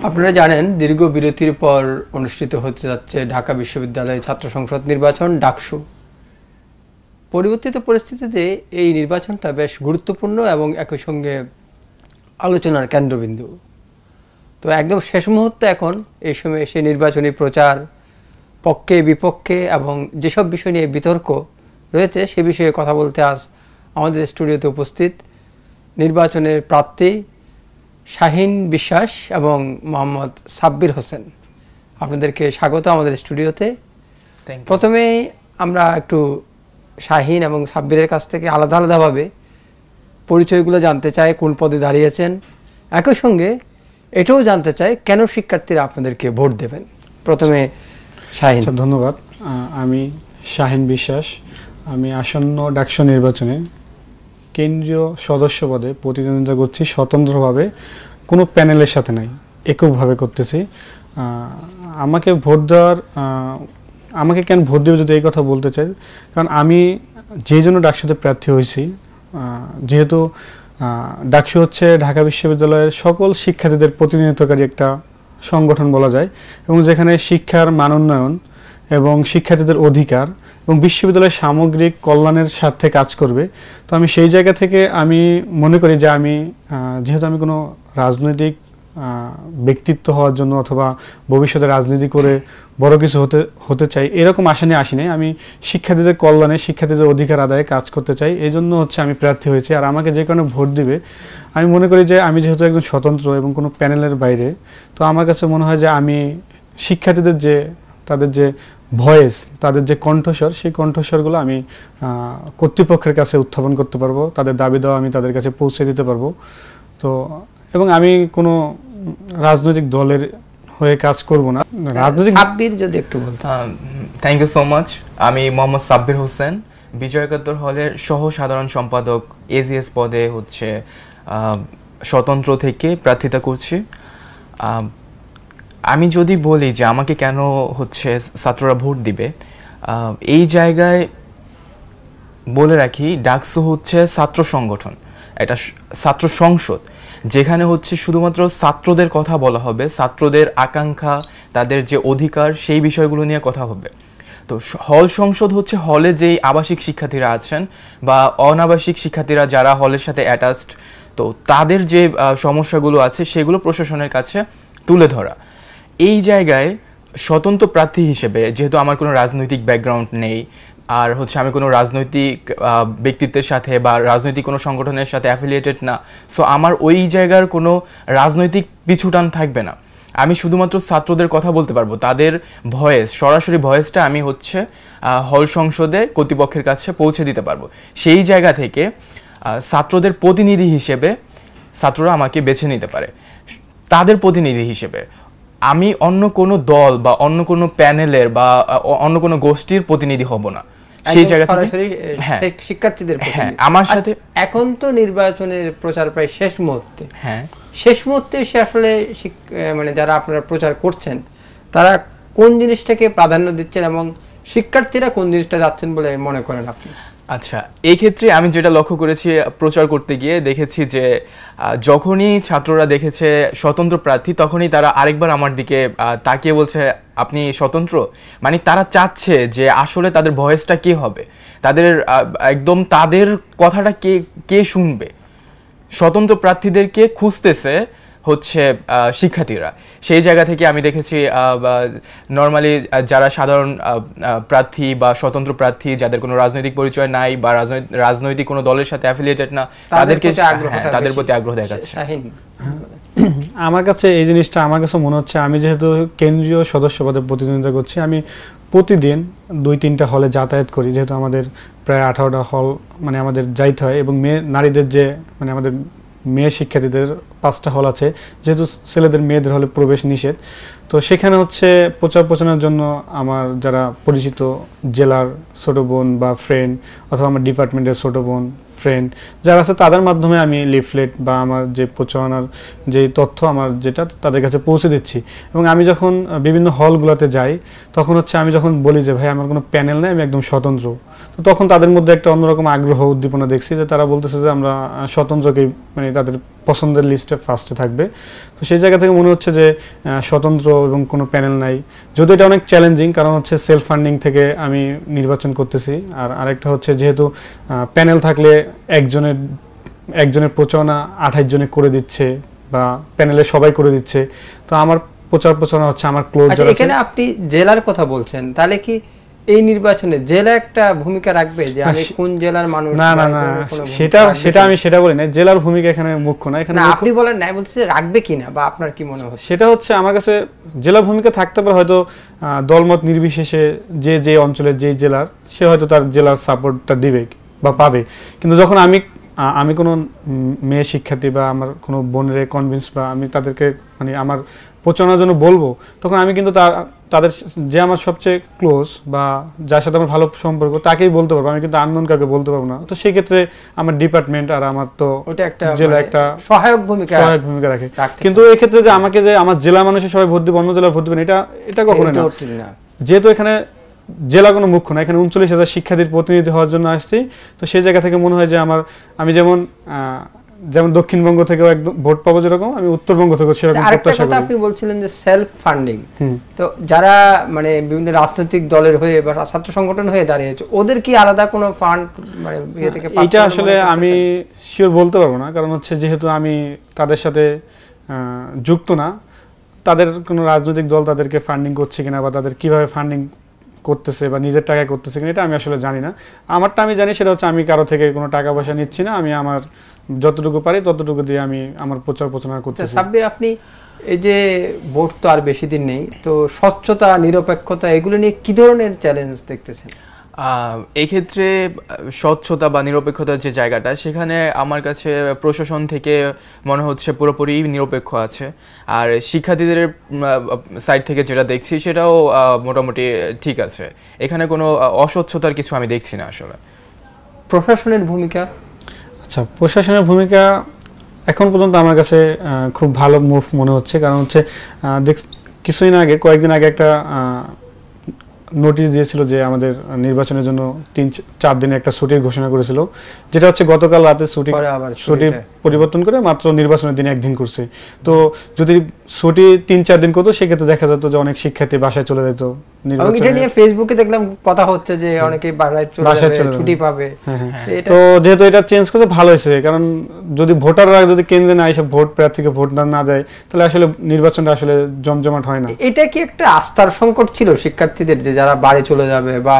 আপনারা জানেন দীর্ঘ বিরতির পর অনুষ্ঠিত হতে যাচ্ছে ঢাকা বিশ্ববিদ্যালয় ছাত্র সংসদ নির্বাচন ডাকসু। পরিবর্তিত পরিস্থিতিতে এই নির্বাচনটা বেশ গুরুত্বপূর্ণ এবং একই সঙ্গে আলোচনার কেন্দ্রবিন্দু। তো একদম শেষ মুহূর্তে এখন এই সময় সেই নির্বাচনী প্রচার পক্ষে বিপক্ষে এবং যেসব বিষয় নিয়ে বিতর্ক রয়েছে সে বিষয়ে কথা বলতে আজ আমাদের স্টুডিওতে উপস্থিত নির্বাচনের প্রার্থী শাহিন বিশ্বাস এবং মোহাম্মদ সাব্বির হোসেন। আপনাদেরকে স্বাগত আমাদের স্টুডিওতে। প্রথমে আমরা একটু শাহিন এবং সাব্বিরের কাছ থেকে আলাদা আলাদাভাবে পরিচয়গুলো জানতে চাই, কোন পদে দাঁড়িয়েছেন, একই সঙ্গে এটাও জানতে চাই কেন শিক্ষার্থীরা আপনাদেরকে ভোট দেবেন। প্রথমে শাহিন। ধন্যবাদ। আমি শাহিন বিশ্বাস। আমি আসন্ন ডাকসু নির্বাচনে কেন্দ্রীয় সদস্য পদে প্রতিদ্বন্দ্বিতা করছি, স্বতন্ত্রভাবে, কোনো প্যানেলের সাথে নাই, এককভাবে করতেছি। আমাকে ভোট দেওয়ার আমাকে কেন ভোট দেবে যদি এই কথা বলতে চাই, কারণ আমি যে জন্য ডাকসুতে প্রার্থী হয়েছি, যেহেতু ডাকসু হচ্ছে ঢাকা বিশ্ববিদ্যালয়ের সকল শিক্ষার্থীদের প্রতিনিধিত্বকারী একটা সংগঠন বলা যায়, এবং যেখানে শিক্ষার মান উন্নয়ন এবং শিক্ষার্থীদের অধিকার এবং বিশ্ববিদ্যালয়ের সামগ্রিক কল্যাণের স্বার্থে কাজ করবে। তো আমি সেই জায়গা থেকে আমি মনে করি যে আমি যেহেতু আমি কোনো রাজনৈতিক ব্যক্তিত্ব হওয়ার জন্য অথবা ভবিষ্যতে রাজনীতি করে বড় কিছু হতে চাই এরকম আশা নিয়ে আসি নাই। আমি শিক্ষার্থীদের কল্যাণে, শিক্ষার্থীদের অধিকার আদায়ে কাজ করতে চাই, এই জন্য হচ্ছে আমি প্রার্থী হয়েছি। আর আমাকে যে কারণে ভোট দিবে, আমি মনে করি যে আমি যেহেতু একজন স্বতন্ত্র এবং কোনো প্যানেলের বাইরে, তো আমার কাছে মনে হয় যে আমি শিক্ষার্থীদের যে তাদের যে ভয়েস, তাদের যে কণ্ঠস্বর, সেই কণ্ঠস্বরগুলো আমি কর্তৃপক্ষের কাছে উত্থাপন করতে পারবো, তাদের দাবি দেওয়া আমি তাদের কাছে পৌঁছে দিতে পারবো। তো এবং আমি কোনো রাজনৈতিক দলের হয়ে কাজ করব না। রাজনৈতিক সাব্বির যদি একটু বলতাম। Thank you so much. আমি মোহাম্মদ সাব্বির হোসেন, বিজয় একাত্তর হলের সহ সাধারণ সম্পাদক এজিএস পদে হচ্ছে স্বতন্ত্র থেকে প্রার্থিতা করছি। আমি যদি বলি যে আমাকে কেন হচ্ছে ছাত্ররা ভোট দিবে, এই জায়গায় বলে রাখি ডাকসু হচ্ছে ছাত্র সংগঠন, এটা ছাত্র সংসদ, যেখানে হচ্ছে শুধুমাত্র ছাত্রদের কথা বলা হবে, ছাত্রদের আকাঙ্ক্ষা, তাদের যে অধিকার, সেই বিষয়গুলো নিয়ে কথা হবে। তো হল সংসদ হচ্ছে হলে যেই আবাসিক শিক্ষার্থীরা আছেন বা অনাবাসিক শিক্ষার্থীরা যারা হলের সাথে অ্যাটাচড, তো তাদের যে সমস্যাগুলো আছে সেগুলো প্রশাসনের কাছে তুলে ধরা। এই জায়গায় স্বতন্ত্র প্রার্থী হিসেবে, যেহেতু আমার কোনো রাজনৈতিক ব্যাকগ্রাউন্ড নেই, আর হচ্ছে আমি কোনো রাজনৈতিক ব্যক্তিত্বের সাথে বা রাজনৈতিক কোনো সংগঠনের সাথে অ্যাফিলিয়েটেড না, সো আমার ওই জায়গার কোনো রাজনৈতিক পিছুটান থাকবে না। আমি শুধুমাত্র ছাত্রদের কথা বলতে পারবো, তাদের ভয়েস, সরাসরি ভয়েসটা আমি হচ্ছে হল সংসদে কর্তৃপক্ষের কাছে পৌঁছে দিতে পারবো। সেই জায়গা থেকে ছাত্রদের প্রতিনিধি হিসেবে ছাত্ররা আমাকে বেছে নিতে পারে। তাদের প্রতিনিধি হিসেবে আমি অন্য কোনো দল বা অন্য কোনো প্যানেলের বা অন্য কোনো গোষ্ঠীর প্রতিনিধি হব না। সেই জায়গা থেকে শিক্ষার্থীদের আমার সাথে এখন তো নির্বাচনের প্রচার প্রায় শেষ মুহূর্তে, শেষ মুহূর্তে সে আসলে মানে যারা আপনারা প্রচার করছেন তারা কোন জিনিসটাকে প্রাধান্য দিচ্ছেন এবং শিক্ষার্থীরা কোন জিনিসটা যাচ্ছেন বলে মনে করেন আপনি? আচ্ছা, এই ক্ষেত্রে আমি যেটা লক্ষ্য করেছি প্রচার করতে গিয়ে দেখেছি যে যখনই ছাত্ররা দেখেছে স্বতন্ত্র প্রার্থী, তখনই তারা আরেকবার আমার দিকে তাকিয়ে বলছে আপনি স্বতন্ত্র। মানে তারা চাচ্ছে যে আসলে তাদের ভয়েসটা কে হবে, তাদের একদম তাদের কথাটা কে শুনবে। স্বতন্ত্র প্রার্থীদেরকে খুঁজতেছে হচ্ছে শিক্ষার্থীরা। সেই জায়গা থেকে আমি দেখেছি নর্মালি যারা সাধারণ প্রার্থী বা স্বতন্ত্র প্রার্থী, যাদের কোনো রাজনৈতিক পরিচয় নাই বা রাজনৈতিক কোনো দলের সাথে অ্যাফিলিয়েটেড না, তাদের প্রতি আগ্রহ দেখাচ্ছে। আমার কাছে এই জিনিসটা আমার কাছে মনে হচ্ছে, আমি যেহেতু কেন্দ্রীয় সদস্য পদে প্রতিদ্বন্দ্বিতা করছি, আমি প্রতিদিন 2-3টা হলে যাতায়াত করি, যেহেতু আমাদের প্রায় 18টা হল মানে আমাদের যাইতে হয়, এবং নারীদের যে মানে আমাদের মেয়ে শিক্ষার্থীদের 5টা হল আছে, যেহেতু ছেলেদের মেয়েদের হলে প্রবেশ নিষেধ। তো সেখানে হচ্ছে প্রচার প্রচারের জন্য আমার যারা পরিচিত জেলার ছোট বোন বা ফ্রেন্ড অথবা আমার ডিপার্টমেন্টের ছোট বোন ফ্রেন্ড যারা আছে, তাদের মাধ্যমে আমি লিফলেট বা আমার যে প্রচারণার যে তথ্য আমার যেটা তাদের কাছে পৌঁছে দিচ্ছি। এবং আমি যখন বিভিন্ন হলগুলোতে যাই, তখন হচ্ছে আমি যখন বলি যে ভাই আমার কোনো প্যানেল নেই, আমি একদম স্বতন্ত্র, তো তখন তাদের মধ্যে একটা অন্যরকম আগ্রহ উদ্দীপনা দেখছি যে তারা বলতেছে যে আমরা স্বতন্ত্রকে মানে তাদের পছন্দের লিস্টে ফার্স্টে থাকবে। তো সেই জায়গা থেকে মনে হচ্ছে যে স্বতন্ত্র এবং কোনো প্যানেল নাই, যদিও এটা অনেক চ্যালেঞ্জিং, কারণ হচ্ছে সেলফ ফান্ডিং থেকে আমি নির্বাচন করতেছি। আর আরেকটা হচ্ছে যেহেতু প্যানেল থাকলে একজনের প্রচারণা 28 জনে করে দিচ্ছে বা প্যানেলে সবাই করে দিচ্ছে, তো আমার প্রচারণা হচ্ছে আমার ক্লোজ যারা। এখানে আপনি জেলার কথা বলছেন, তাহলে কি এই নির্বাচনে জেলা একটা ভূমিকা রাখবে যে আমি কোন জেলার মানুষ? না না না, সেটা আমি বলি না, জেলার ভূমিকা এখানে মুখ্য না। এখানে আপনি বলেন না, বলতে রাখবে কিনা বা আপনার কি মনে হয়? সেটা হচ্ছে আমার কাছে জেলার ভূমিকা থাকতে পারে, হয়তো দলমত নির্বিশেষে যে অঞ্চলের যে জেলার, সে হয়তো তার জেলার সাপোর্টটা দিবে বা পাবে। কিন্তু যখন আমি কোনো মেয়ে শিক্ষার্থী বা আমার কোনো বোনের কনভিন্স বা আমি তাদেরকে মানে আমার প্রচারণার জন্য বলবো, তখন আমি কিন্তু তাদের যে আমার সবচেয়ে ক্লোজ বা যার সাথে আমার ভালো সম্পর্ক তাকেই বলতে পারবো, আমি কিন্তু আননোন কাউকে বলতে পারবো না। তো সেই ক্ষেত্রে আমার ডিপার্টমেন্ট আর আমার তো জেলা একটা সহায়ক ভূমিকা রাখে। কিন্তু এই ক্ষেত্রে যে আমাকে যে আমার জেলা মানুষের সবাই ভোট দিবে, অন্য জেলার ভোট দিবেন, এটা কখনো না। যেহেতু এখানে জেলা কোনো মুখ্য না, এখানে 39,000 শিক্ষার্থীর প্রতিনিধি হওয়ার জন্য আসছি। তো সেই জায়গা থেকে মনে হয় যে আমি যেমন দক্ষিণবঙ্গ থেকেও একদম ভোট পাবো, যেরকম আমি উত্তরবঙ্গ থেকে সেরকম প্রত্যাশা করি। আপনি বলছিলেন যে সেলফ ফান্ডিং, তো যারা মানে বিভিন্ন রাজনৈতিক দলের হয়ে বা ছাত্র সংগঠন হয়ে দাঁড়িয়েছে, ওদের কি আলাদা কোনো ফান্ড মানে ইয়ে থেকে? এটা আসলে আমি শিওর বলতে পারবো না, কারণ হচ্ছে যেহেতু আমি তাদের সাথে যুক্ত না, তাদের কোনো রাজনৈতিক দল তাদেরকে ফান্ডিং করছে কিনা বা তাদের কিভাবে ফান্ডিং করতেছে বা নিজের টাকায় করতেছে কিনা, এটা আমি আসলে জানি না। আমারটা আমি জানি, সেটা হচ্ছে আমি কারো থেকে কোনো টাকা পয়সা নিচ্ছি না, আমি আমার যতটুকু পারি ততটুকু দিয়ে আমি আমার প্রচারণা করতেছি। সাব্বির, আপনি এই যে ভোট তো আর বেশি দিন নেই, তো স্বচ্ছতা, নিরপেক্ষতা এগুলো নিয়ে কি ধরনের চ্যালেঞ্জ দেখতেছেন? এই ক্ষেত্রে স্বচ্ছতা বা নিরপেক্ষতার যে জায়গাটা, সেখানে আমার কাছে প্রশাসন থেকে মনে হচ্ছে পুরোপুরি নিরপেক্ষ আছে। আর শিক্ষার্থীদের সাইড থেকে যেটা দেখছি সেটাও মোটামুটি ঠিক আছে, এখানে কোনো অস্বচ্ছতার কিছু আমি দেখছি না আসলে। প্রশাসনের ভূমিকা? আচ্ছা, প্রশাসনের ভূমিকা এখন পর্যন্ত আমার কাছে খুব ভালো মুভ মনে হচ্ছে, কারণ হচ্ছে কয়েকদিন আগে একটা নোটিশ দিয়েছিল যে আমাদের নির্বাচনের জন্য 3-4 দিনে একটা ছুটির ঘোষণা করেছিল, যেটা হচ্ছে গতকাল রাতে ছুটি পরিবর্তন করে মাত্র নির্বাচনের দিনে একদিন করছে। তো যদি ছুটি 3-4 দিন করতো, সেক্ষেত্রে দেখা যেত যে অনেক শিক্ষার্থী বাসায় চলে যেত। এটা নিয়ে ফেসবুকে দেখলাম কথা হচ্ছে যে অনেকেই বাসায় চলে ছুটি পাবে। তো যেহেতু এটা চেঞ্জ করতে ভালো হয়েছে, কারণ যদি ভোটাররা যদি কেন্দ্রে না এসে ভোট প্রার্থীকে ভোট না দেয়, তাহলে আসলে নির্বাচনটা আসলে জমজমাট হয় না। এটা কি একটা আস্থার সংকট ছিল শিক্ষার্থীদের, যে যারা বাড়ি চলে যাবে, বা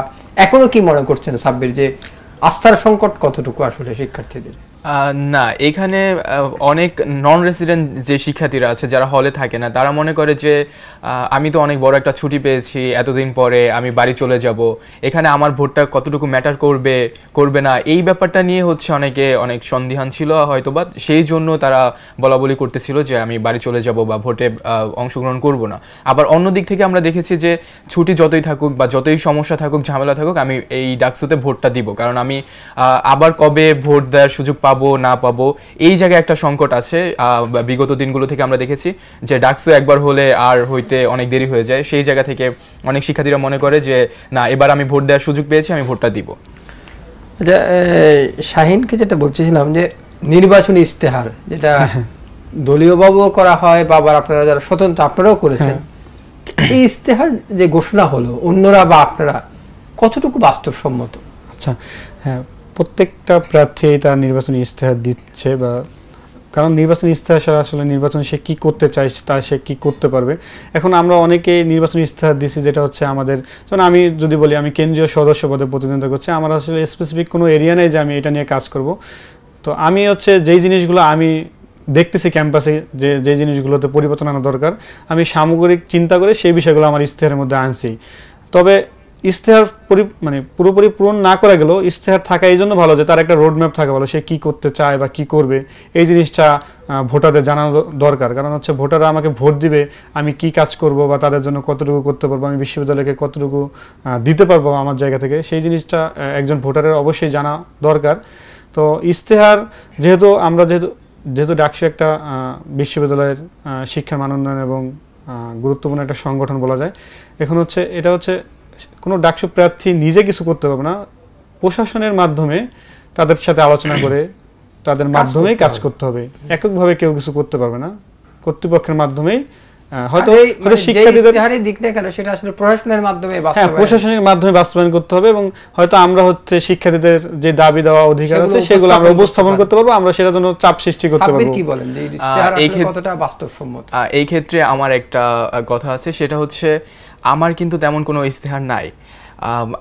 এখনো কি মনে করছেন সাব্বির যে আস্থার সংকট কতটুকু আসলে শিক্ষার্থীদের? না, এখানে অনেক নন রেসিডেন্ট যে শিক্ষার্থীরা আছে, যারা হলে থাকে না, তারা মনে করে যে আমি তো অনেক বড় একটা ছুটি পেয়েছি, এতদিন পরে আমি বাড়ি চলে যাব, এখানে আমার ভোটটা কতটুকু ম্যাটার করবে না, এই ব্যাপারটা নিয়ে হচ্ছে অনেক সন্দিহান ছিল হয়তো, বা সেই জন্য তারা বলাবলি করতেছিল যে আমি বাড়ি চলে যাব বা ভোটে অংশগ্রহণ করব না। আবার অন্য দিক থেকে আমরা দেখেছি যে ছুটি যতই থাকুক বা যতই সমস্যা থাকুক, ঝামেলা থাকুক, আমি এই ডাকসুতে ভোটটা দিব, কারণ আমি আবার কবে ভোট দেওয়ার সুযোগ পাবো না পাবো, এই জায়গায় একটা সংকট আছে। বিগত দিনগুলো থেকে আমরা দেখেছি যে ডাকসু একবার হলে আর হইতে অনেক দেরি হয়ে যায়, সেই জায়গা থেকে অনেক শিক্ষার্থীরা মনে করে যে না, এবার আমি ভোট দেওয়ার সুযোগ পেয়েছি, আমি ভোটটা দিব। শাহিনকে যেটা বলছিলাম যে নির্বাচনী ইস্তেহার যেটা দলীয়ভাবে করা হয়, বা আবার আপনারা যারা স্বতন্ত্র আপনারাও করেছেন, এই ইস্তেহার যে ঘোষণা হলো, অন্যরা বা আপনারা কতটুকু বাস্তবসম্মত? আচ্ছা, হ্যাঁ, প্রত্যেকটা প্রার্থী তার নির্বাচনী ইস্তেহার দিচ্ছে, বা কারণ নির্বাচনী ইস্তেহার ছাড়া আসলে নির্বাচনে সে কি করতে চায় তা সে কি করতে পারবে। এখন আমরা অনেকে নির্বাচনী ইস্তেহার দিচ্ছি, যেটা হচ্ছে আমাদের, যেমন আমি যদি বলি আমি কেন্দ্রীয় সদস্য পদে প্রতিদ্বন্দ্বিতা করছি, আমার আসলে স্পেসিফিক কোনো এরিয়া নেই যে আমি এটা নিয়ে কাজ করব। তো আমি হচ্ছে যেই জিনিসগুলো আমি দেখতেছি ক্যাম্পাসে, যে জিনিসগুলোতে পরিবর্তন আনা দরকার, আমি সামগ্রিক চিন্তা করে সেই বিষয়গুলো আমার ইস্তেহারের মধ্যে আনছি। তবে ইস্তেহার পুরোপুরি পূরণ না করা গেলেও ইস্তেহার থাকা এই জন্য ভালো যে তার একটা রোড ম্যাপ থাকা ভালো, সে কি করতে চায় বা কি করবে, এই জিনিসটা ভোটারদের জানানো দরকার। কারণ হচ্ছে ভোটাররা আমাকে ভোট দিবে, আমি কি কাজ করব বা তাদের জন্য কতটুকু করতে পারবো, আমি বিশ্ববিদ্যালয়কে কতটুকু দিতে পারবো আমার জায়গা থেকে, সেই জিনিসটা একজন ভোটারের অবশ্যই জানা দরকার। তো ইস্তেহার যেহেতু ডাকসু একটা বিশ্ববিদ্যালয়ের শিক্ষার মান উন্নয়ন এবং গুরুত্বপূর্ণ একটা সংগঠন বলা যায়, এখন হচ্ছে এটা হচ্ছে কোনো ডাকসু প্রার্থী নিজে কিছু করতে পারবে না, প্রশাসনের মাধ্যমে তাদের সাথে আলোচনা করে তাদের মাধ্যমেই কাজ করতে হবে। এককভাবে কেউ কিছু করতে পারবে না, কর্তৃপক্ষের মাধ্যমেই হয়তো শিক্ষার্থীদের দিক না কেন সেটা আসলে প্রশাসনের মাধ্যমে প্রশাসনের মাধ্যমে বাস্তবায়ন করতে হবে, এবং হয়তো আমরা শিক্ষার্থীদের যে দাবি দেওয়া অধিকার আছে সেগুলো আমরা উপস্থাপন করতে পারবো, আমরা সেটার জন্য চাপ সৃষ্টি করতে পারবো। কি বলেন যে ইশতেহার আসলে কতটা বাস্তবসম্মত? এই ক্ষেত্রে আমার একটা কথা আছে, সেটা হচ্ছে আমার কিন্তু তেমন কোনো ইশতেহার নাই।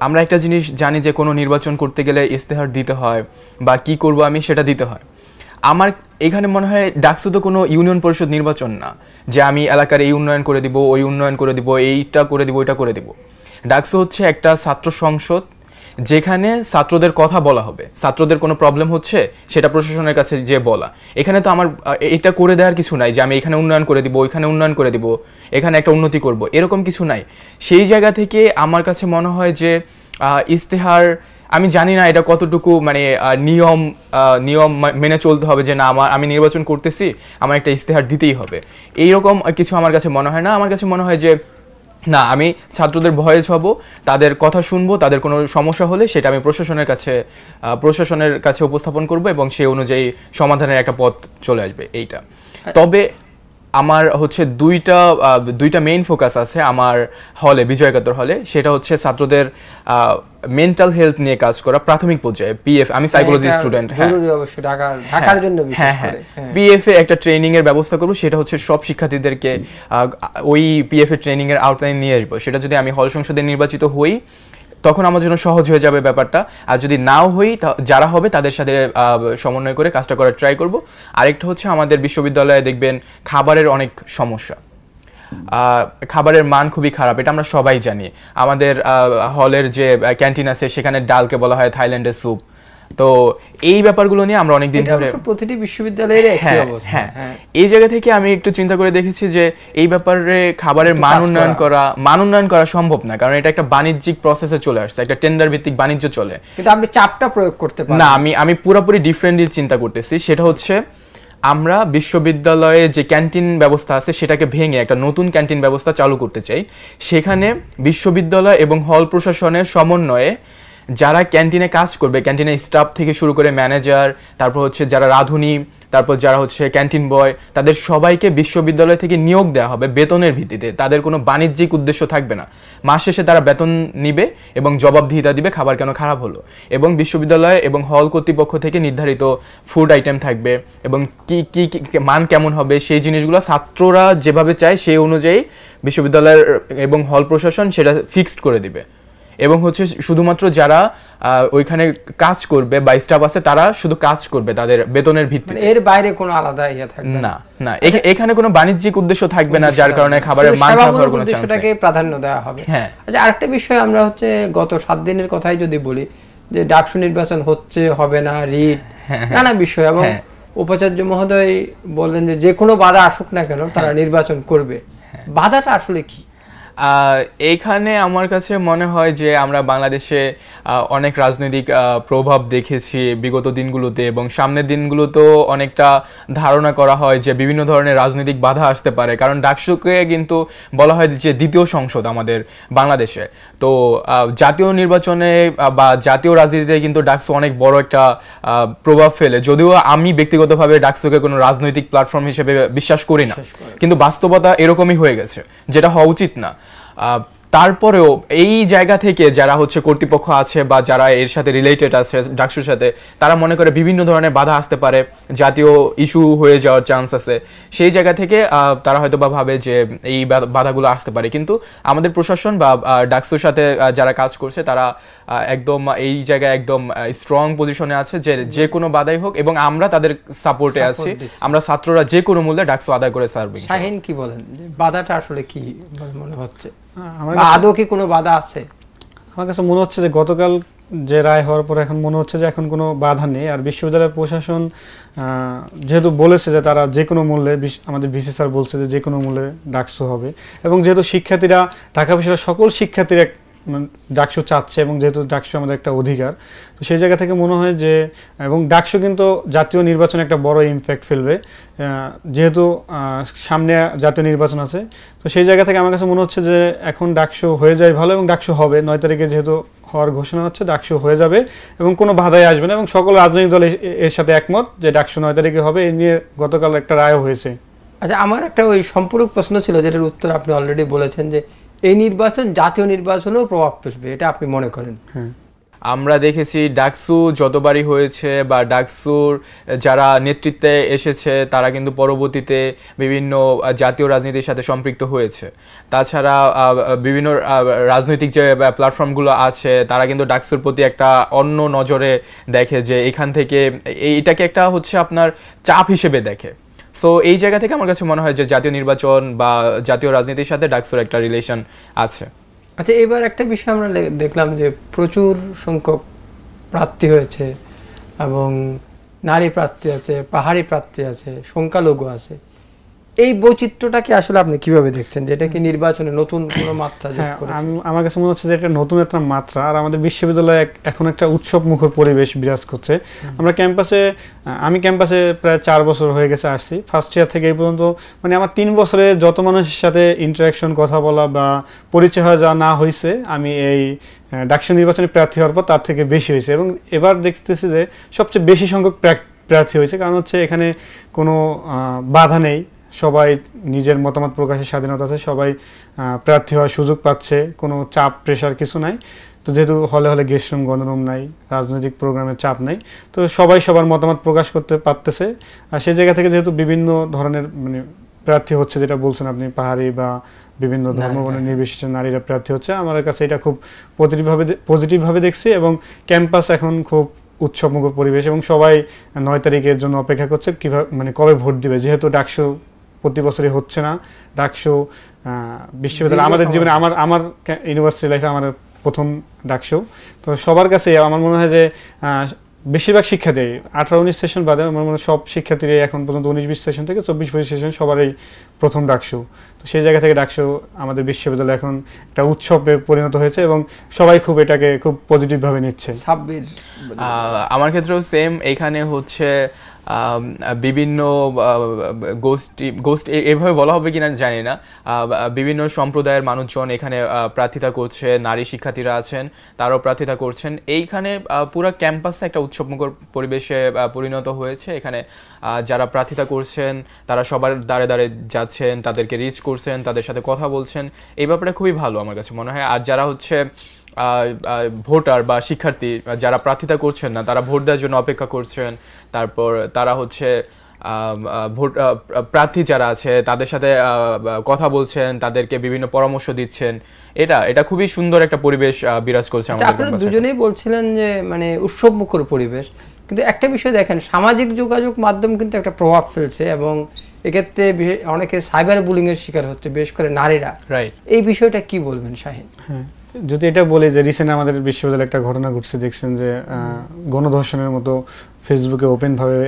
আমরা একটা জিনিস জানি যে কোনো নির্বাচন করতে গেলে ইশতেহার দিতে হয় বা কি করব আমি সেটা দিতে হয়। আমার এখানে মনে হয় ডাকসু তো কোনো ইউনিয়ন পরিষদ নির্বাচন না যে আমি এলাকার এই উন্নয়ন করে দিব, ওই উন্নয়ন করে দিব, এইটা করে দিব, ওইটা করে দিব। ডাকসু হচ্ছে একটা ছাত্র সংসদ, যেখানে ছাত্রদের কথা বলা হবে, ছাত্রদের কোনো প্রবলেম হচ্ছে সেটা প্রশাসনের কাছে যে বলা। এখানে তো আমার এটা করে দেওয়ার কিছু নাই যে আমি এখানে উন্নয়ন করে দিব, ওইখানে উন্নয়ন করে দিব, এখানে একটা উন্নতি করব, এরকম কিছু নাই। সেই জায়গা থেকে আমার কাছে মনে হয় যে ইশতেহার, আমি জানি না এটা কতটুকু মানে নিয়ম মেনে চলতে হবে যে না আমি নির্বাচন করতেছি, আমার একটা ইশতেহার দিতেই হবে, এইরকম কিছু আমার কাছে মনে হয় না। আমার কাছে মনে হয় যে না, আমি ছাত্রদের ভয়েস হব, তাদের কথা শুনবো, তাদের কোনো সমস্যা হলে সেটা আমি প্রশাসনের কাছে উপস্থাপন করব এবং সেই অনুযায়ী সমাধানের একটা পথ চলে আসবে এইটা। তবে আমার দুইটা মেইন ফোকাস আছে আমার হলে, বিজয় একাত্তর হলে। সেটা হচ্ছে ছাত্রদের মেন্টাল হেলথ নিয়ে কাজ করা প্রাথমিক পর্যায়ে। পিএফ, আমি সাইকোলজি স্টুডেন্ট, ঢাকার জন্য পিএফ এ একটা ট্রেনিং এর ব্যবস্থা করব। সেটা হচ্ছে সব শিক্ষার্থীদেরকে ওই পিএফ এর ট্রেনিং এর আওতায় নিয়ে আসবো। সেটা যদি আমি হল সংসদে নির্বাচিত হই তখন আমার জন্য সহজ হয়ে যাবে ব্যাপারটা, আর যদি নাও হই যারা হবে তাদের সাথে সমন্বয় করে কাজটা করার ট্রাই করব। আরেকটা হচ্ছে আমাদের বিশ্ববিদ্যালয়ে দেখবেন খাবারের অনেক সমস্যা, খাবারের মান খুবই খারাপ, এটা আমরা সবাই জানি। আমাদের হলের যে ক্যান্টিন আছে সেখানে ডালকে বলা হয় থাইল্যান্ডের স্যুপ। তো এই ব্যাপারগুলো নিয়ে আমরা অনেকদিন ধরে প্রতিটি বিশ্ববিদ্যালয়ের একই অবস্থা। এই জায়গা থেকে আমি একটু চিন্তা করে দেখেছি যে এই ব্যাপারে খাবারের মান উন্নয়ন করা সম্ভব না, কারণ এটা একটা বাণিজ্যিক প্রসেসে চলে আসছে, একটা টেন্ডার ভিত্তিক বাণিজ্য চলে। কিন্তু আপনি চাপটা প্রয়োগ করতে পারেন না, আমি পুরোপুরি ডিফারেন্টলি চিন্তা করতেছি। সেটা হচ্ছে আমরা বিশ্ববিদ্যালয়ে যে ক্যান্টিন ব্যবস্থা আছে সেটাকে ভেঙে একটা নতুন ক্যান্টিন ব্যবস্থা চালু করতে চাই। সেখানে বিশ্ববিদ্যালয় এবং হল প্রশাসনের সমন্বয়ে যারা ক্যান্টিনে কাজ করবে, ক্যান্টিনের স্টাফ থেকে শুরু করে ম্যানেজার, তারপর হচ্ছে যারা রাঁধুনি, তারপর যারা হচ্ছে ক্যান্টিন বয়, তাদের সবাইকে বিশ্ববিদ্যালয় থেকে নিয়োগ দেওয়া হবে বেতনের ভিত্তিতে। তাদের কোনো বাণিজ্যিক উদ্দেশ্য থাকবে না। মাস শেষে তারা বেতন নিবে এবং জবাবদিহিতা দিবে খাবার কেন খারাপ হলো, এবং বিশ্ববিদ্যালয় এবং হল কর্তৃপক্ষ থেকে নির্ধারিত ফুড আইটেম থাকবে এবং কি কি মান কেমন হবে সেই জিনিসগুলো ছাত্ররা যেভাবে চায় সেই অনুযায়ী বিশ্ববিদ্যালয়ের এবং হল প্রশাসন সেটা ফিক্সড করে দিবে। এবং হচ্ছে শুধুমাত্র যারা ওইখানে কাজ করবে বা স্টাফ আছে তারা শুধু কাজ করবে তাদের বেতনের ভিত্তিতে, এর বাইরে কোনো আলাদা ইয়ে থাকবে না। না, এখানে কোনো বাণিজ্যিক উদ্দেশ্য থাকবে না, যার কারণে খাবারের মান খারাপ হওয়ার কোনো চান্স নেই, প্রাধান্য দেওয়া হবে। হ্যাঁ, আচ্ছা, আরেকটা বিষয় আমরা হচ্ছে গত 7 দিনের কথাই যদি বলি, যে ডাকসু নির্বাচন হচ্ছে হবে না, রিট নানা বিষয়, এবং উপাচার্য মহোদয় বললেন যে কোনো বাধা আসুক না কেন তারা নির্বাচন করবে। বাধাটা আসলে কি? এইখানে আমার কাছে মনে হয় যে আমরা বাংলাদেশে অনেক রাজনৈতিক প্রভাব দেখেছি বিগত দিনগুলোতে, এবং সামনের দিনগুলোতেও অনেকটা ধারণা করা হয় যে বিভিন্ন ধরনের রাজনৈতিক বাধা আসতে পারে। কারণ ডাকসুকে কিন্তু বলা হয় যে দ্বিতীয় সংসদ আমাদের বাংলাদেশে। তো জাতীয় নির্বাচনে বা জাতীয় রাজনীতিতে কিন্তু ডাকসু অনেক বড় একটা প্রভাব ফেলে। যদিও আমি ব্যক্তিগতভাবে ডাকসুকে কোনো রাজনৈতিক প্ল্যাটফর্ম হিসেবে বিশ্বাস করি না, কিন্তু বাস্তবতা এরকমই হয়ে গেছে, যেটা হওয়া উচিত না। তারপরেও এই জায়গা থেকে যারা হচ্ছে কর্তৃপক্ষ আছে বা যারা এর সাথে রিলেটেড আছে ডাকসুর সাথে, তারা মনে করে বিভিন্ন ধরনের বাধা আসতে পারে, জাতীয় ইস্যু হয়ে যাওয়ার চান্স আছে। সেই জায়গা থেকে তারা হয়তো বা ভাবে যে এই বাধাগুলো আসতে পারে, কিন্তু আমাদের প্রশাসন বা ডাকসুর সাথে যারা কাজ করছে তারা একদম এই জায়গায় একদম স্ট্রং পজিশনে আছে যে কোনো বাধাই হোক, এবং আমরা তাদের সাপোর্টে আছি। আমরা ছাত্ররা যে কোনো মূল্যে ডাকসু আদায় করে সার্ভিং। শাহিন কি বলেন, যে বাধাটা আসলে কি মনে হচ্ছে, আদৌ কি কোনো বাধা আছে? আমার কাছে মনে হচ্ছে যে গতকাল যে রায় হওয়ার পর এখন মনে হচ্ছে যে এখন কোনো বাধা নেই। আর বিশ্ববিদ্যালয় প্রশাসন যেহেতু বলেছে যে তারা যে কোনো মূল্যে, আমাদের ভিসি স্যার বলছে যে কোনো মূল্যে ডাকসু হবে, এবং যেহেতু শিক্ষার্থীরা ঢাকা বিশ্ববিদ্যালয়ের সকল শিক্ষার্থীরা ডাকসু চাচ্ছে, এবং যেহেতু ডাকসু আমাদের একটা অধিকার, তো সেই জায়গা থেকে মনে হয় যে, এবং ডাকসু কিন্তু জাতীয় নির্বাচনে একটা বড় ইমপ্যাক্ট ফেলবে, যেহেতু সামনে জাতীয় নির্বাচন আছে। তো সেই জায়গা থেকে আমার কাছে মনে হচ্ছে যে এখন ডাকসু হয়ে যায় ভালো, এবং ডাকসু হবে 9 তারিখে যেহেতু হওয়ার ঘোষণা হচ্ছে, ডাকসু হয়ে যাবে এবং কোনো বাধাই আসবে না, এবং সকল রাজনৈতিক দল এর সাথে একমত যে ডাকসু 9 তারিখে হবে। এই নিয়ে গতকাল একটা রায়ও হয়েছে। আচ্ছা, আমার একটা ওই সম্পূরক প্রশ্ন ছিল, যেটার উত্তর আপনি অলরেডি বলেছেন, যে এই নির্বাচন জাতীয় নির্বাচনেও প্রভাব ফেলবে, এটা আপনি মনে করেন? হ্যাঁ, আমরা দেখেছি ডাকসু যতবারই হয়েছে বা ডাকসুর যারা নেতৃত্বে এসেছে তারা কিন্তু পরবর্তীতে বিভিন্ন জাতীয় রাজনীতির সাথে সম্পৃক্ত হয়েছে। তাছাড়া বিভিন্ন রাজনৈতিক যে প্ল্যাটফর্মগুলো আছে তারা কিন্তু ডাকসুর প্রতি একটা অন্য নজরে দেখে, যে এখান থেকে এইটাকে একটা হচ্ছে আপনার চাপ হিসেবে দেখে। সো এই জায়গা থেকে আমার কাছে মনে হয় যে জাতীয় নির্বাচন বা জাতীয় রাজনীতির সাথে ডাকসুর একটা রিলেশন আছে। আচ্ছা, এবার একটা বিষয় আমরা দেখলাম যে প্রচুর সংখ্যক প্রার্থী হয়েছে, এবং নারী প্রার্থী আছে, পাহাড়ি প্রার্থী আছে, সংখ্যালঘু আছে। এই বৈচিত্র্যটাকে আসলে আপনি কিভাবে দেখছেন, যে এটা কি নির্বাচনে নতুন কোনো মাত্রা যোগ করেছে? আমার কাছে মনে হচ্ছে যে এটা নতুন একটা মাত্রা, আর আমাদের বিশ্ববিদ্যালয়ে এখন একটা উৎসব মুখর পরিবেশ বিরাজ করছে। আমি ক্যাম্পাসে প্রায় 4 বছর হয়ে গেছে আসছি, ফার্স্ট ইয়ার থেকে এই পর্যন্ত। মানে আমার 3 বছরে যত মানুষের সাথে ইন্টারাকশন, কথা বলা বা পরিচয় হওয়া যা না হয়েছে, আমি এই ডাকসু নির্বাচনে প্রার্থী হওয়ার পর তার থেকে বেশি হয়েছে। এবং এবার দেখতেছি যে সবচেয়ে বেশি সংখ্যক প্রার্থী হয়েছে, কারণ হচ্ছে এখানে কোনো বাধা নেই, সবাই নিজের মতামত প্রকাশের স্বাধীনতা আছে, সবাই প্রার্থী হওয়ার সুযোগ পাচ্ছে, কোনো চাপ প্রেশার কিছু নাই। তো যেহেতু হলে হলে গেস্ট রুম, গণরুম নাই, রাজনৈতিক প্রোগ্রামের চাপ নাই, তো সবাই সবার মতামত প্রকাশ করতে পারতেছে। আর সেই জায়গা থেকে যেহেতু বিভিন্ন ধরনের মানে প্রার্থী হচ্ছে, যেটা বলছেন আপনি, পাহাড়ি বা বিভিন্ন ধর্মবর্ণের নির্বিশেষে নারীরা প্রার্থী হচ্ছে, আমার কাছে এটা খুব পজিটিভভাবে দেখছি। এবং ক্যাম্পাস এখন খুব উৎসবমুখর পরিবেশ, এবং সবাই 9 তারিখের জন্য অপেক্ষা করছে কিভাবে, মানে কবে ভোট দিবে। যেহেতু ডাকসু প্রতি বছরই হচ্ছে না, ডাকসু বিশ্ববিদ্যালয় আমাদের জীবনে, আমার ইউনিভার্সিটি লাইফে আমার প্রথম ডাকসু। তো সবার কাছে আমার মনে হয় যে বেশিরভাগ শিক্ষার্থী 18-19 সেশন বাদে আমার মনে হয় সব শিক্ষার্থীরা এখন পর্যন্ত 19-20 সেশন থেকে 24-25 সেশন সবারই প্রথম ডাকসু। তো সেই জায়গা থেকে ডাকসু আমাদের বিশ্ববিদ্যালয় এখন একটা উৎসবে পরিণত হয়েছে, এবং সবাই খুব এটাকে খুব পজিটিভভাবে নিচ্ছে। সাব্বির, আমার ক্ষেত্রেও সেম। এখানে হচ্ছে বিভিন্ন গোষ্ঠী এভাবে বলা হবে কিনা জানি না, বিভিন্ন সম্প্রদায়ের মানুষজন এখানে প্রার্থিতা করছে, নারী শিক্ষার্থীরা আছেন তারাও প্রার্থিতা করছেন। এইখানে পুরো ক্যাম্পাসে একটা উৎসবমুখর পরিবেশে পরিণত হয়েছে। এখানে যারা প্রার্থিতা করছেন তারা সবার দ্বারে দ্বারে যাচ্ছেন, তাদেরকে রিচ করছেন, তাদের সাথে কথা বলছেন। এই ব্যাপারটা খুবই ভালো আমার কাছে মনে হয়। আর যারা হচ্ছে ভোটার বা শিক্ষার্থী যারা প্রার্থিতা করছেন না, তারা ভোট দেওয়ার জন্য অপেক্ষা করছেন, তারপর তারা হচ্ছে ভোট প্রার্থী যারা আছে তাদের সাথে কথা বলছেন, তাদেরকে বিভিন্ন পরামর্শ দিচ্ছেন। এটা খুবই সুন্দর একটা পরিবেশ বিরাজ করছে আমাদের আপনারা দুজনেই বলছিলেন যে মানে উৎসবমুখর পরিবেশ, কিন্তু একটা বিষয় দেখেন, সামাজিক যোগাযোগ মাধ্যম কিন্তু একটা প্রভাব ফেলছে, এবং এক্ষেত্রে অনেকে সাইবার বুলিং এর শিকার হচ্ছে, বিশেষ করে নারীরা। রাইট, এই বিষয়টা কি বলবেন শাহিন? হ্যাঁ, যদি এটা বলি যে রিসেন্ট আমাদের বিশ্ববিদ্যালয়ে একটা ঘটনা ঘটছে, দেখছেন যে গণধর্ষণের মতো ফেসবুকে ওপেনভাবে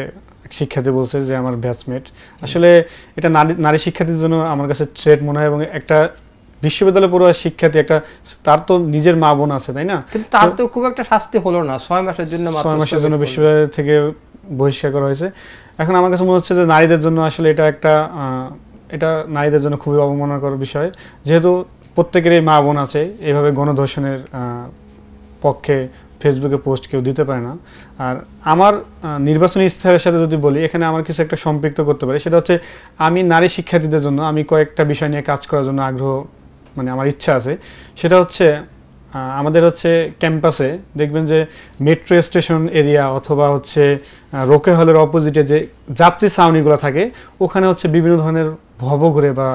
শিক্ষার্থী বলছে যে আমার ব্যাচমেট। আসলে এটা নারী শিক্ষার্থীর জন্য আমার কাছে থ্রেট মনে হয়, এবং একটা বিশ্ববিদ্যালয় পড়ুয়া শিক্ষার্থী, একটা তার তো নিজের মা বোন আছে, তাই না? কিন্তু তার তো খুব একটা শাস্তি হলো না, 6 মাসের জন্য, 6 মাসের জন্য বিশ্ববিদ্যালয় থেকে বহিষ্কার করা হয়েছে। এখন আমার কাছে মনে হচ্ছে যে নারীদের জন্য আসলে এটা নারীদের জন্য খুবই অবমাননাকর বিষয়, যেহেতু প্রত্যেকেরই মা বোন আছে। এইভাবে গণধর্ষণের পক্ষে ফেসবুকে পোস্ট কেউ দিতে পারে না। আর আমার নির্বাচনী ইস্তেহারের সাথে যদি বলি, এখানে আমার কিছু একটা সম্পৃক্ত করতে পারে, সেটা হচ্ছে আমি নারী শিক্ষার্থীদের জন্য আমি কয়েকটা বিষয় নিয়ে কাজ করার জন্য মানে আমার ইচ্ছা আছে। সেটা হচ্ছে আমাদের হচ্ছে ক্যাম্পাসে দেখবেন যে মেট্রো স্টেশন এরিয়া অথবা হচ্ছে রোকে হলের অপোজিটে যে যাত্রী ছাউনিগুলো থাকে, ওখানে হচ্ছে বিভিন্ন ধরনের ভবঘুরে বা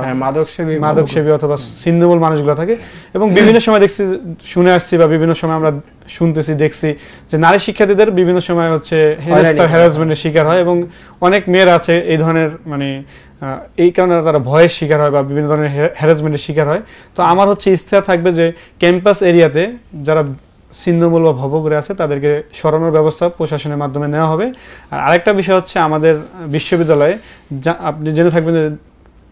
মাদকসেবী অথবা ছিন্নমূল মানুষগুলো থাকে। এবং বিভিন্ন সময় শুনে আসছি বা বিভিন্ন সময় আমরা শুনতেছি, দেখছি যে নারী শিক্ষার্থীদের বিভিন্ন সময় হচ্ছে হ্যারাসমেন্টের শিকার হয়, এবং অনেক মেয়েরা আছে এই ধরনের মানে এই কারণে তারা ভয়ের শিকার হয় বা বিভিন্ন ধরনের হ্যারাসমেন্টের শিকার হয়। তো আমার হচ্ছে ইচ্ছা থাকবে যে ক্যাম্পাস এরিয়াতে যারা ছিন্নমূল বা ভবঘুরে আছে তাদেরকে সরানোর ব্যবস্থা প্রশাসনের মাধ্যমে নেওয়া হবে। আর আরেকটা বিষয় হচ্ছে আমাদের বিশ্ববিদ্যালয়ে আপনি জেনে থাকবেন যে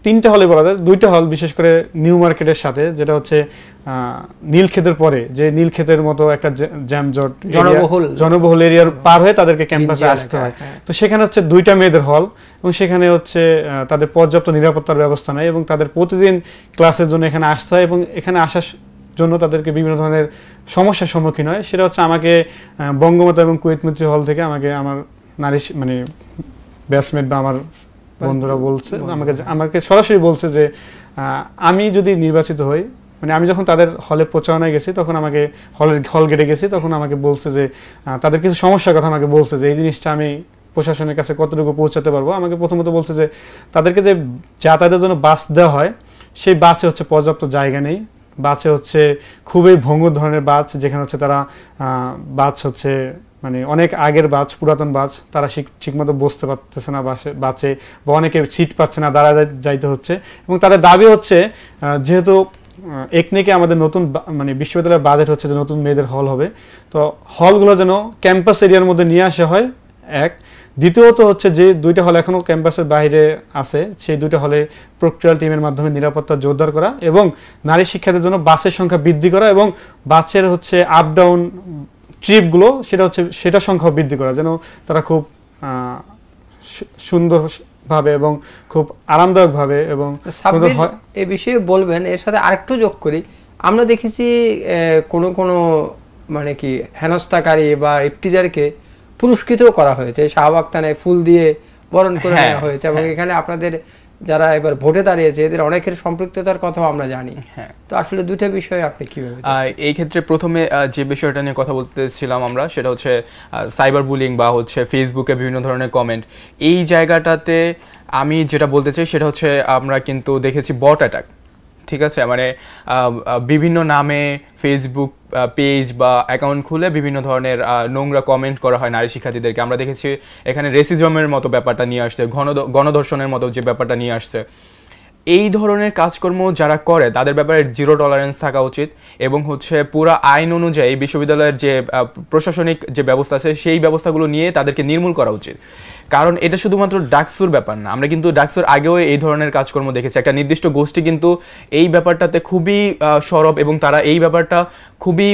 তিনটা হলে বলা যায়, দুইটা হল বিশেষ করে নিউ মার্কেটের সাথে, যেটা হচ্ছে নীলক্ষেতের পরে, যে নীলক্ষেতের মতো একটা জ্যামজট জনবহুল এরিয়ার পার হয়ে তাদেরকে ক্যাম্পাসে আসতে হয়। তো সেখানে হচ্ছে দুইটা মেয়েদের হল, এবং সেখানে হচ্ছে তাদের পর্যাপ্ত নিরাপত্তার ব্যবস্থা নেই, এবং তাদের প্রতিদিন ক্লাসের জন্য এখানে আসতে হয়, এবং এখানে আসার জন্য তাদেরকে বিভিন্ন ধরনের সমস্যার সম্মুখীন হয়। সেটা হচ্ছে আমাকে বঙ্গমাতা এবং কুয়েত মৈত্রী হল থেকে আমাকে আমার নারী মানে ব্যাচমেট বা আমার বন্ধুরা বলছে, আমাকে সরাসরি বলছে যে আমি যদি নির্বাচিত হই, মানে আমি যখন তাদের হলে প্রচারণায় গেছি, তখন আমাকে হল গেটে গেছি, তখন আমাকে বলছে যে তাদের কিছু সমস্যার কথা আমাকে বলছে, যে এই জিনিসটা আমি প্রশাসনের কাছে কতটুকু পৌঁছাতে পারবো। আমাকে প্রথমত বলছে যে তাদেরকে যে যাতায়াতের জন্য বাস দেওয়া হয়, সেই বাসে হচ্ছে পর্যাপ্ত জায়গা নেই, বাসে হচ্ছে খুবই ভঙ্গুর ধরনের বাস, যেখানে হচ্ছে তারা বাস হচ্ছে মানে অনেক আগের বাস, পুরাতন বাস, তারা ঠিকমতো বসতে পারতেছে না বাসে, বা অনেকে সিট পাচ্ছে না, দাঁড়া যাইতে হচ্ছে। এবং তাদের দাবি হচ্ছে যেহেতু একনেকে আমাদের নতুন মানে বিশ্ববিদ্যালয়ের বাজেট হচ্ছে যে নতুন মেয়েদের হল হবে, তো হলগুলো যেন ক্যাম্পাস এরিয়ার মধ্যে নিয়ে আসা হয়, এক। দ্বিতীয়ত হচ্ছে যে দুইটা হল এখনো ক্যাম্পাসের বাইরে আছে, সেই দুইটা হলে প্রক্রিয়াল টিমের মাধ্যমে নিরাপত্তা জোরদার করা, এবং নারী শিক্ষার্থীদের জন্য বাসের সংখ্যা বৃদ্ধি করা, এবং বাসের হচ্ছে আপ ডাউন ট্রিপগুলো সেটা সংখ্যা বৃদ্ধি করা, যেন তারা খুব সুন্দরভাবে এবং খুব আরামদায়কভাবে এবং এ বিষয়ে বলবেন। এর সাথে আরেকটু যোগ করি, আমরা দেখেছি কোনো কোনো মানে কি হেনস্থাকারী বা ইফতিজারকে পুরস্কৃত করা হয়েছে, শাহবাগ থানায় ফুল দিয়ে বরণ করে নেওয়া হয়েছে, এবং এখানে আপনাদের যারা এবার ভোটে দাঁড়িয়েছে এদের অনেকের সম্পৃক্ততার কথাও আমরা জানি। তো আসলে দুটো বিষয় আপনি কিভাবে এই ক্ষেত্রে প্রথমে যে বিষয়টা নিয়ে কথা বলতেছিলাম আমরা, সেটা হচ্ছে সাইবার বুলিং বা হচ্ছে ফেসবুকে বিভিন্ন ধরনের কমেন্ট। এই জায়গাটাতে আমি যেটা বলতে চাই সেটা হচ্ছে আমরা কিন্তু দেখেছি বট অ্যাটাক, ঠিক আছে, মানে বিভিন্ন নামে ফেসবুক পেজ বা অ্যাকাউন্ট খুলে বিভিন্ন ধরনের নোংরা কমেন্ট করা হয় নারী শিক্ষার্থীদেরকে। আমরা দেখেছি এখানে রেসিজমের মতো ব্যাপারটা নিয়ে আসছে, গণধর্ষণের মতো যে ব্যাপারটা নিয়ে আসছে। এই ধরনের কাজকর্ম যারা করে তাদের ব্যাপারে জিরো টলারেন্স থাকা উচিত, এবং হচ্ছে পুরো আইন অনুযায়ী বিশ্ববিদ্যালয়ের যে প্রশাসনিক যে ব্যবস্থা আছে সেই ব্যবস্থাগুলো নিয়ে তাদেরকে নির্মূল করা উচিত। কারণ এটা শুধুমাত্র ডাকসুর ব্যাপার না, আমরা কিন্তু ডাকসুর আগেও এই ধরনের কাজকর্ম দেখেছি। একটা নির্দিষ্ট গোষ্ঠী কিন্তু এই ব্যাপারটাতে খুবই সরব, এবং তারা এই ব্যাপারটা খুবই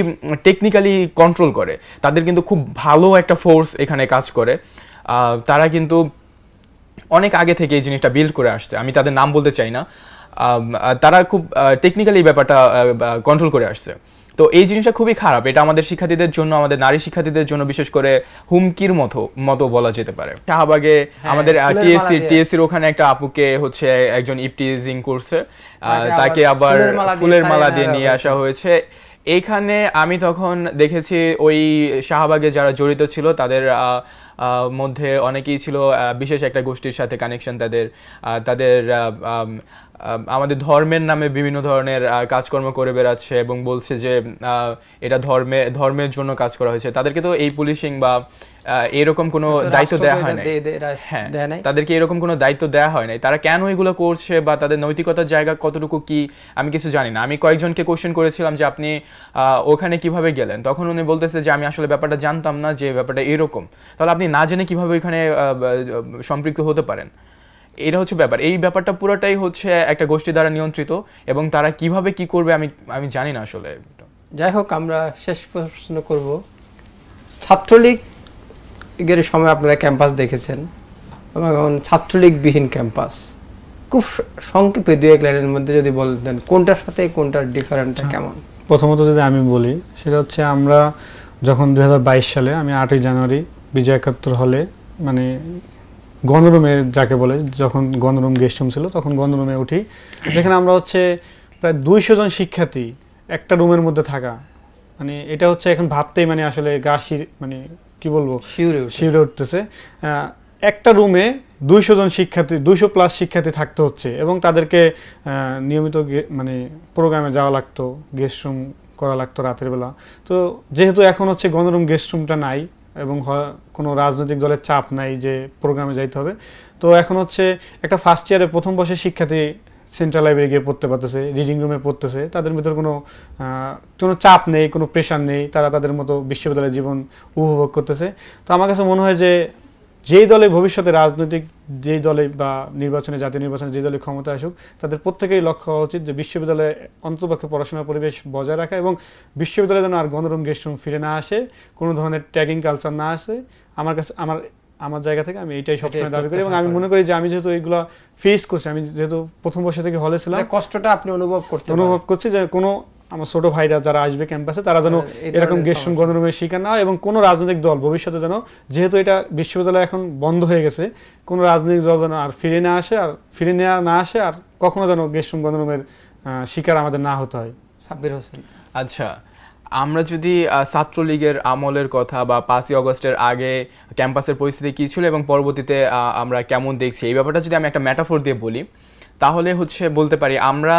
টেকনিক্যালি কন্ট্রোল করে। তাদের কিন্তু খুব ভালো একটা ফোর্স এখানে কাজ করে, তারা কিন্তু অনেক আগে থেকে এই জিনিসটা বিল্ড করে আসছে। আমি তাদের নাম বলতে চাই না, তারা খুব টেকনিক্যালি এই ব্যাপারটা কন্ট্রোল করে আসছে। তো এই জিনিসটা খুবই খারাপ, এটা আমাদের শিক্ষার্থীদের জন্য, আমাদের নারী শিক্ষার্থীদের জন্য বিশেষ করে হুমকির মতো বলা যেতে পারে। শাহবাগে আমাদের টিএসসির ওখানে একটা আপুকে হচ্ছে একজন ইপটিজিং করছে, তাকে আবার ফুলের মালা দিয়ে নিয়ে আসা হয়েছে। এইখানে আমি তখন দেখেছি ওই শাহবাগে যারা জড়িত ছিল তাদের মধ্যে অনেকেই ছিল বিশেষ একটা গোষ্ঠীর সাথে কানেকশন, তাদের আমাদের ধর্মের নামে বিভিন্ন ধরনের কাজকর্ম করে বেড়াচ্ছে, এবং বলছে যে এটা ধর্মের জন্য কাজ করা হয়েছে। তাদেরকে তো এই পুলিশিং বা এরকম কোনো দায়িত্ব দেওয়া হয় নাই, হ্যাঁ তাদেরকে এরকম কোনো দায়িত্ব দেওয়া হয় নাই। তারা কেন এগুলো করছে বা তাদের নৈতিকতার জায়গা কতটুকু কি আমি কিছু জানি না। আমি কয়েকজনকে কোশ্চেন করেছিলাম যে আপনি ওখানে কিভাবে গেলেন, তখন উনি বলতেছে যে আমি আসলে ব্যাপারটা জানতাম না যে ব্যাপারটা এরকম। তাহলে আপনি না জেনে কিভাবে ওইখানে সম্পৃক্ত হতে পারেন? এটা হচ্ছে ব্যাপার। এই ব্যাপারটা পুরোটাই হচ্ছে একটা গোষ্ঠী দ্বারা নিয়ন্ত্রিত, এবং তারা কিভাবে কি করবে আমি জানি না আসলে। যাই হোক, আমরা শেষ প্রশ্ন করব, ছাত্রলীগের সময় আপনারা ক্যাম্পাস দেখেছেন, এবং ছাত্রলীগবিহীন ক্যাম্পাস, খুব সংক্ষেপে দুই এক লাইনের মধ্যে যদি বলতেন কোনটার সাথে কোনটার ডিফারেন্সটা কেমন? প্রথমত যদি আমি বলি, সেটা হচ্ছে আমরা যখন 2022 সালে আমি 8ই জানুয়ারি বিজয় একাত্তর হলে, মানে গণরুমে যাকে বলে, যখন গণরুম গেস্ট রুম ছিল তখন গণরুমে উঠি, যেখানে আমরা হচ্ছে প্রায় 200 জন শিক্ষার্থী একটা রুমের মধ্যে থাকা, মানে এটা হচ্ছে এখন ভাবতেই মানে আসলে গা মানে কি বলবো শিউরে উঠতেছে। একটা রুমে 200 জন শিক্ষার্থী, 200 প্লাস শিক্ষার্থী থাকতে হচ্ছে, এবং তাদেরকে নিয়মিত মানে প্রোগ্রামে যাওয়া লাগতো, গেস্ট রুম করা লাগতো রাতের বেলা। তো যেহেতু এখন হচ্ছে গণরুম গেস্ট রুমটা নাই, এবং কোনো রাজনৈতিক দলের চাপ নাই যে প্রোগ্রামে যাইতে হবে, তো এখন হচ্ছে একটা ফার্স্ট ইয়ারে প্রথম বর্ষের শিক্ষার্থী সেন্ট্রাল লাইব্রেরি গিয়ে পড়তে পারতেছে, রিডিং রুমে পড়তেছে, তাদের ভিতর কোনো চাপ নেই, কোনো প্রেশার নেই, তারা তাদের মতো বিশ্ববিদ্যালয়ের জীবন উপভোগ করতেছে। তো আমার কাছে মনে হয় যে যেই দলে ভবিষ্যতে রাজনৈতিক যেই দলে বা নির্বাচনে জাতীয় নির্বাচনে যে দলে ক্ষমতা আসুক তাদের প্রত্যেকেই লক্ষ্য হওয়া উচিত যে বিশ্ববিদ্যালয়ে অন্ততপক্ষে পড়াশোনার পরিবেশ বজায় রাখা এবং বিশ্ববিদ্যালয়ে যেন আর গণরুম গেস্ট রুম ফিরে না আসে, কোনো ধরনের ট্যাগিং কালচার না আসে। আমার জায়গা থেকে আমি এইটাই সবসময় দাবি করি এবং আমি মনে করি যে আমি যেহেতু এইগুলো ফেস করছি, আমি যেহেতু প্রথম বর্ষ থেকে হলে ছিলাম, কষ্টটা আপনি অনুভব করছি যে কোনো আমার ছোট ভাইরা যারা আসবে ক্যাম্পাসে তারা যেন এরকম গেস্ট রুম গণরুমের শিকার না হয় এবং কোনো রাজনৈতিক দল ভবিষ্যতে যেন, যেহেতু এটা বিশ্ববিদ্যালয় এখন বন্ধ হয়ে গেছে, কোনো রাজনৈতিক দল যেন আর ফিরে না আসে আর কখনো যেন গেস্ট রুম গণরুমের শিকার আমাদের না হতে হয়। সাব্বির হোসেন। আচ্ছা, আমরা যদি ছাত্রলীগের আমলের কথা বা 5ই আগস্টের আগে ক্যাম্পাসের পরিস্থিতি কী ছিল এবং পরবর্তীতে আমরা কেমন দেখছি এই ব্যাপারটা যদি আমি একটা ম্যাটাফোর দিয়ে বলি, তাহলে বলতে পারি আমরা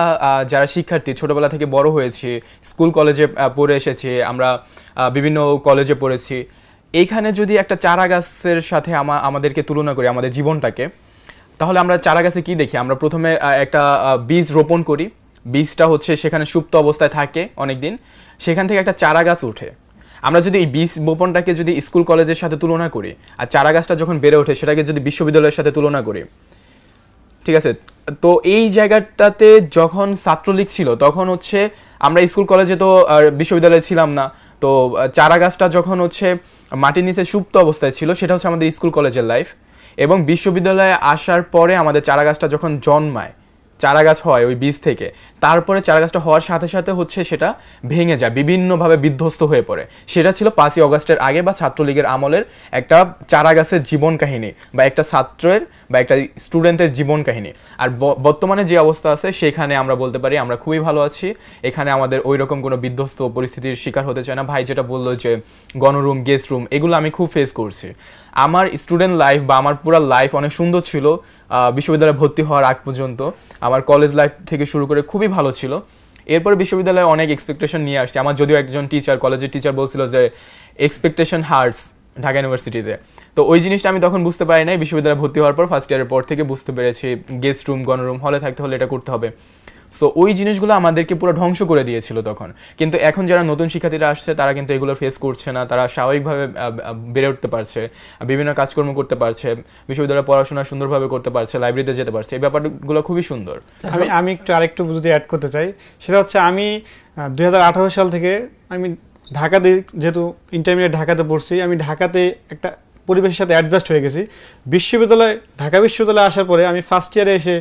যারা শিক্ষার্থী ছোটবেলা থেকে বড় হয়েছি, স্কুল কলেজে পড়ে এসেছি, আমরা বিভিন্ন কলেজে পড়েছি, এইখানে যদি একটা চারা গাছের সাথে আমাদেরকে তুলনা করি আমাদের জীবনটাকে, তাহলে আমরা চারা গাছে কি দেখি? আমরা প্রথমে একটা বীজ রোপণ করি, বীজটা সেখানে সুপ্ত অবস্থায় থাকে অনেকদিন, সেখান থেকে একটা চারা গাছ উঠে। আমরা যদি এই বীজ বপনটাকে যদি স্কুল কলেজের সাথে তুলনা করি আর চারা গাছটা যখন বেড়ে ওঠে সেটাকে যদি বিশ্ববিদ্যালয়ের সাথে তুলনা করি, ঠিক আছে? তো এই জায়গাটাতে যখন ছাত্রলীগ ছিল তখন আমরা স্কুল কলেজে তো বিশ্ববিদ্যালয়ে ছিলাম না, তো চারা গাছটা যখন মাটির নিচে সুপ্ত অবস্থায় ছিল সেটা আমাদের স্কুল কলেজের লাইফ, এবং বিশ্ববিদ্যালয়ে আসার পরে আমাদের চারা গাছটা যখন জন্মায়, চারা গাছ হয় ওই বীজ থেকে, তারপরে চারা গাছটা হওয়ার সাথে সাথে সেটা ভেঙে যায়, বিভিন্নভাবে বিধ্বস্ত হয়ে পড়ে। সেটা ছিল 5ই আগস্টের আগে বা ছাত্রলীগের আমলের একটা চারা গাছের জীবন কাহিনী বা একটা ছাত্রের বা একটা স্টুডেন্টের জীবন কাহিনী। আর বর্তমানে যে অবস্থা আছে সেখানে আমরা বলতে পারি আমরা খুবই ভালো আছি, এখানে আমাদের ওই রকম কোনো বিধ্বস্ত পরিস্থিতির শিকার হতে চায় না। ভাই যেটা বললো যে গণরুম গেস্ট রুম, এগুলো আমি খুব ফেস করছি। আমার স্টুডেন্ট লাইফ বা আমার পুরো লাইফ অনেক সুন্দর ছিল বিশ্ববিদ্যালয়ে ভর্তি হওয়ার আগ পর্যন্ত। আমার কলেজ লাইফ থেকে শুরু করে খুবই ভালো ছিল। এরপর বিশ্ববিদ্যালয়ে অনেক এক্সপেকটেশন নিয়ে আসছি। আমার যদিও একজন টিচার, কলেজের টিচার বলছিল যে এক্সপেকটেশন হার্টস ঢাকা ইউনিভার্সিটিতে, তো ওই জিনিসটা আমি তখন বুঝতে পারি নাই। বিশ্ববিদ্যালয়ে ভর্তি হওয়ার পর ফার্স্ট ইয়ারের পর থেকে বুঝতে পেরেছি গেস্ট রুম গণরুম হলে থাকতে হলে এটা করতে হবে। সো ওই জিনিসগুলো আমাদেরকে পুরো ধ্বংস করে দিয়েছিল তখন। কিন্তু এখন যারা নতুন শিক্ষার্থীরা আসছে তারা কিন্তু এগুলো ফেস করছে না, তারা স্বাভাবিকভাবে বেড়ে উঠতে পারছে, বিভিন্ন কাজকর্ম করতে পারছে, বিশ্ববিদ্যালয়ে পড়াশোনা সুন্দরভাবে করতে পারছে, লাইব্রেরিতে যেতে পারছে। এই ব্যাপারগুলো খুবই সুন্দর। আমি আরেকটু যদি অ্যাড করতে চাই, সেটা আমি 2018 সাল থেকে আমি ঢাকাতে, যেহেতু ইন্টারমিডিয়েট ঢাকাতে পড়ছি, আমি ঢাকাতে একটা পরিবেশের সাথে অ্যাডজাস্ট হয়ে গেছি। ঢাকা বিশ্ববিদ্যালয়ে আসার পরে আমি ফার্স্ট ইয়ারে এসে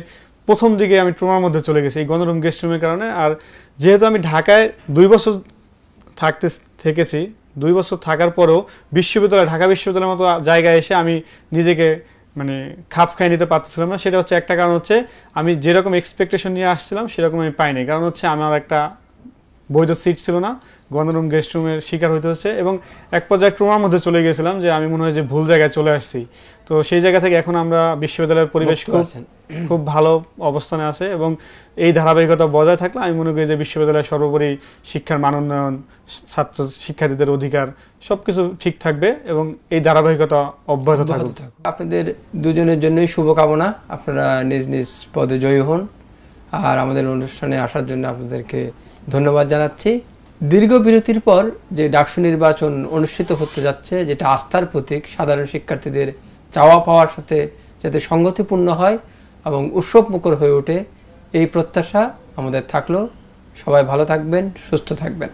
প্রথম দিকে আমি ট্রমার মধ্যে চলে গেছি এই গণরুম গেস্ট রুমের কারণে। আর যেহেতু আমি ঢাকায় 2 বছর থেকেছি, 2 বছর থাকার পরেও ঢাকা বিশ্ববিদ্যালয়ের মতো জায়গায় এসে আমি নিজেকে খাপ খাইয়ে নিতে পারতেছিলাম না। সেটা একটা কারণ আমি যেরকম এক্সপেকটেশন নিয়ে আসছিলাম সেরকম আমি পাইনি। কারণ আমার একটা বৈধ সিট ছিল না, গণরুম গেস্ট রুমের শিকার হইতে হচ্ছে এবং এক পর্যায়ে ট্রমার মধ্যে চলে গেছিলাম যে আমি মনে হয় যে ভুল জায়গায় চলে আসছি। তো সেই জায়গা থেকে এখন আমরা বিশ্ববিদ্যালয়ের পরিবেশ খুব ভালো অবস্থানে আছে এবং এই ধারাবাহিকতা বজায় থাকলে আমি মনে করি যে বিশ্ববিদ্যালয়ের সর্বোপরি শিক্ষার মান উন্নয়ন, ছাত্র শিক্ষার্থীদের অধিকার সবকিছু ঠিক থাকবে এবং এই ধারাবাহিকতা অব্যাহত থাকবে। আপনাদের দুজনের জন্যই শুভকামনা, আপনারা নিজ নিজ পদে জয়ী হন। আর আমাদের অনুষ্ঠানে আসার জন্য আপনাদেরকে ধন্যবাদ জানাচ্ছি। দীর্ঘ বিরতির পর যে ডাকসু নির্বাচন অনুষ্ঠিত হতে যাচ্ছে, যেটা আস্থার প্রতীক, সাধারণ শিক্ষার্থীদের চাওয়া পাওয়ার সাথে যাতে সংগতিপূর্ণ হয় এবং উৎসবমুখর হয়ে ওঠে, এই প্রত্যাশা আমাদের থাকলো। সবাই ভালো থাকবেন, সুস্থ থাকবেন।